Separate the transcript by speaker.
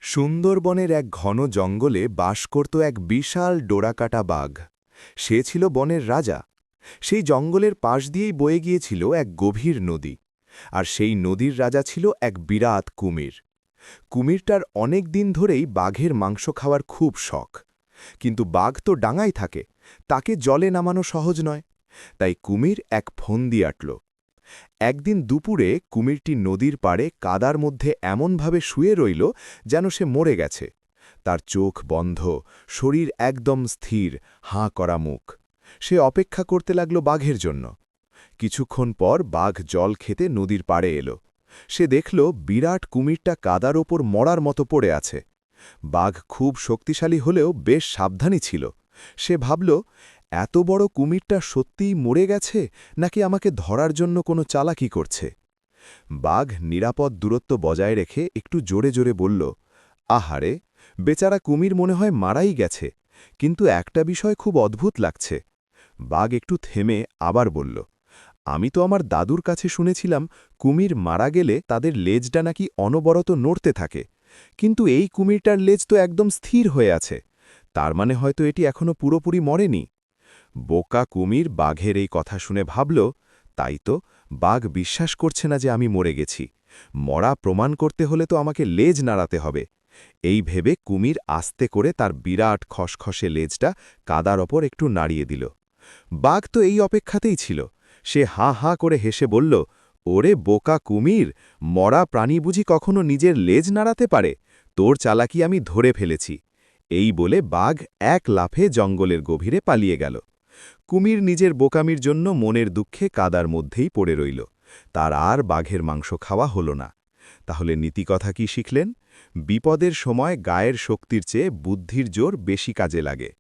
Speaker 1: সুন্দরবনের এক ঘন জঙ্গলে বাস করত এক বিশাল ডোরাকাটা বাঘ। সে ছিল বনের রাজা। সেই জঙ্গলের পাশ দিয়েই বয়ে গিয়েছিল এক গভীর নদী। আর সেই নদীর রাজা ছিল এক বিরাট কুমির। কুমিরটার অনেক দিন ধরেই বাঘের মাংস খাওয়ার খুব শখ। কিন্তু বাঘ তো ডাঙায় থাকে, তাকে জলে নামানো সহজ নয়। তাই কুমির এক ফন্দি আঁটল। একদিন দুপুরে কুমিরটি নদীর পাড়ে কাদার মধ্যে এমনভাবে শুয়ে রইল যেন সে মরে গেছে। তার চোখ বন্ধ, শরীর একদম স্থির, হাঁ করা মুখ। সে অপেক্ষা করতে লাগল বাঘের জন্য। কিছুক্ষণ পর বাঘ জল খেতে নদীর পাড়ে এলো। সে দেখল বিরাট কুমিরটা কাদার ওপর মরার মতো পড়ে আছে। বাঘ খুব শক্তিশালী হলেও বেশ সাবধানী ছিল। সে ভাবল, এত বড় কুমিরটা সত্যিই মরে গেছে নাকি আমাকে ধরার জন্য কোনো চালাকি করছে। বাঘ নিরাপদ দূরত্ব বজায় রেখে একটু জোরে জোরে বলল, আহারে, বেচারা কুমির মনে হয় মারাই গেছে, কিন্তু একটা বিষয় খুব অদ্ভুত লাগছে। বাঘ একটু থেমে আবার বলল, আমি তো আমার দাদুর কাছে শুনেছিলাম কুমির মারা গেলে তাদের লেজটা নাকি অনবরত নড়তে থাকে, কিন্তু এই কুমিরটার লেজ তো একদম স্থির হয়ে আছে। তার মানে হয়তো এটি এখনো পুরোপুরি মরেনি। বোকা কুমির বাঘের এই কথা শুনে ভাবল, তাই তো, বাঘ বিশ্বাস করছে না যে আমি মরে গেছি। মরা প্রমাণ করতে হলে তো আমাকে লেজ নাড়াতে হবে। এই ভেবে কুমির আস্তে করে তার বিরাট খসখসে লেজটা কাদার ওপর একটু নাড়িয়ে দিল। বাঘ তো এই অপেক্ষাতেই ছিল। সে হাঁ হাঁ করে হেসে বলল, ওরে বোকা কুমির, মরা প্রাণী বুঝি কখনো নিজের লেজ নাড়াতে পারে? তোর চালাকি আমি ধরে ফেলেছি। এই বলে বাঘ এক লাফে জঙ্গলের গভীরে পালিয়ে গেল। কুমির নিজের বোকামির জন্য মনের দুঃখে কাদার মধ্যেই পড়ে রইল। তার আর বাঘের মাংস খাওয়া হল না। তাহলে নীতিকথা কি শিখলেন? বিপদের সময় গায়ের শক্তির চেয়ে বুদ্ধির জোর বেশি কাজে লাগে।